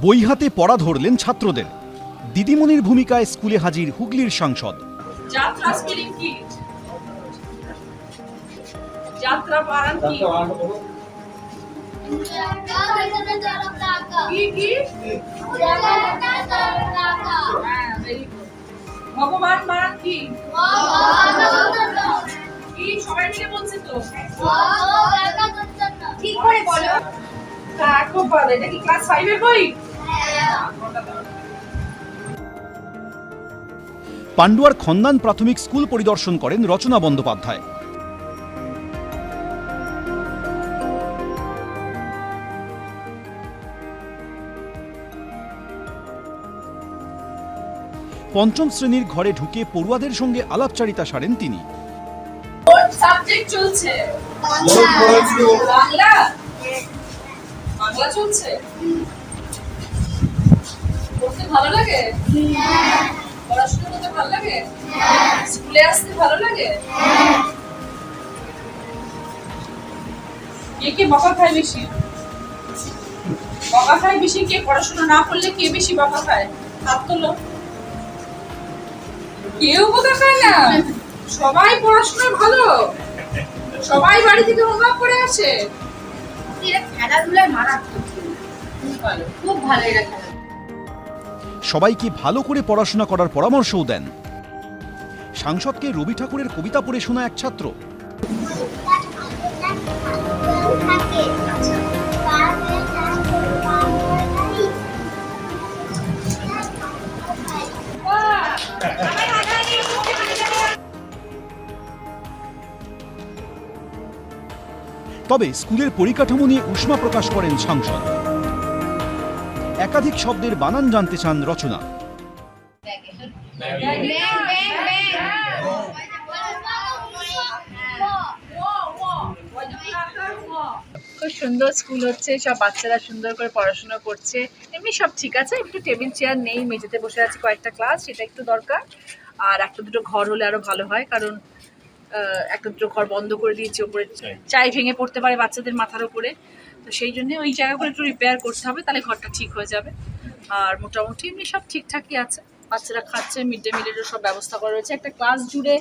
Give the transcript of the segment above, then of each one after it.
বই হাতে পড়া ধরলেন ছাত্রদের। দিদিমণির ভূমিকায় স্কুলে হাজির হুগলির সাংসদ। যাত্রা স্পেলিং কি? যাত্রা বানান কি? কি? হ্যাঁ, very good. ভগবান বানান কি? কি সবাই মিলে বলছে তো? ঠিক করে বলো। হ্যাঁ, খুব ভালো। এটা কি ক্লাস 5 এর বই? পান্ডুয়ার খন্দান প্রাথমিক স্কুল পরিদর্শন করেন রচনা বন্দ্যোপাধ্যায়। পঞ্চম শ্রেণীর ঘরে ঢুকে পড়ুয়াদের সঙ্গে আলাপচারিতা সারেন তিনি। কোন সাবজেক্ট চলছে? বাংলা। বাংলা চলছে। পড়তে ভালো লাগে? পড়াশোনা করতে ভালো লাগে? স্কুলে আসতে ভালো লাগে? কে বকা খায় বেশি? বকা খায় বেশি কে? পড়াশোনা না করলে কে বেশি বকা খায়? হাত তোলো। কেউ বকা খায় না, সবাই পড়াশোনা ভালো, সবাই বাড়ি থেকে হোমওয়ার্ক করে আসে। এরা খেলাধুলায় মারাত্মক, খুব ভালো এরা খেলা। সবাইকে ভালো করে পড়াশোনা করার পরামর্শও দেন। সাংসদকে রবি ঠাকুরের কবিতা পড়ে শোনা এক ছাত্র। তবে স্কুলের পরিকাঠামো নিয়ে উষ্মা প্রকাশ করেন সাংসদ। একাধিক শব্দের বানান জানতে চান রচনা। খুব সুন্দর স্কুল হচ্ছে, সব বাচ্চারা সুন্দর করে পড়াশোনা করছে, এমনি সব ঠিক আছে। একটু টেবিল চেয়ার নেই, মেঝেতে বসে আছে কয়েকটা ক্লাস, সেটা একটু দরকার। আর একটা দুটো ঘর হলে আরো ভালো হয়, কারণ একটা দুটো ঘর বন্ধ করে দিয়েছে, ওপরে চাই ভেঙে পড়তে পারে বাচ্চাদের মাথার উপরে, তো সেই জন্য ওই জায়গাগুলো একটু রিপেয়ার করতে হবে, তাহলে ঘরটা ঠিক হয়ে যাবে। আর মোটামুটি এমনি সব ঠিকঠাকই আছে, বাচ্চারা খাচ্ছে, মিড ডে মিলেরও সব ব্যবস্থা করা রয়েছে। একটা ক্লাস জুড়ে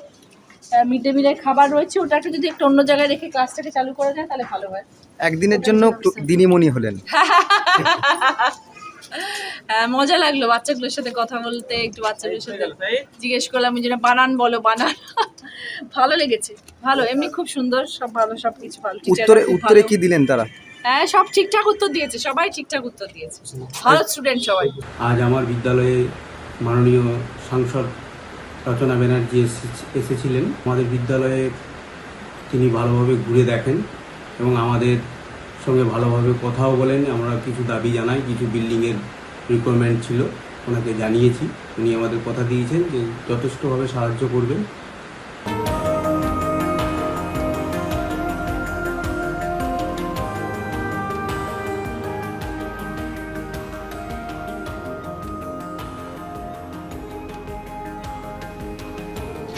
মিড ডে মিলের খাবার রয়েছে, ওটাকে যদি একটু অন্য জায়গায় রেখে ক্লাসটাকে চালু করা যায় তাহলে ভালো হয়। একদিনের জন্য দিদিমণি হলেন, মজা লাগলো বাচ্চাগুলোর সাথে কথা বলতে, একটু বাচ্চাগুলোর সাথে জিজ্ঞেস করলাম যে বানান বলো, বানান ভালো লেগেছে। ভালো, এমনি খুব সুন্দর, সব ভালো, সবকিছু ভালো। উত্তরে কি দিলেন তারা? হ্যাঁ, সব ঠিকঠাক উত্তর দিয়েছে, সবাই ঠিকঠাক উত্তর দিয়েছে, ভালো স্টুডেন্ট সবাই। আজ আমার বিদ্যালয়ে মাননীয় সাংসদ রচনা ব্যানার্জি এসেছিলেন। আমাদের বিদ্যালয়ে তিনি ভালোভাবে ঘুরে দেখেন এবং আমাদের সঙ্গে ভালোভাবে কথাও বলেন। আমরা কিছু দাবি জানাই, কিছু বিল্ডিংয়ের রিকোয়ারমেন্ট ছিল, ওনাকে জানিয়েছি। উনি আমাদের কথা দিয়েছেন যে যথেষ্টভাবে সাহায্য করবেন।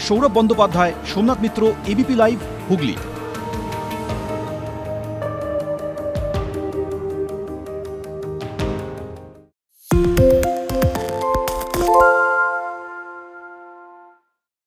সৌরভ বন্দ্যোপাধ্যায়, সোমনাথ মিত্র, এবিপি লাইভ, হুগলি।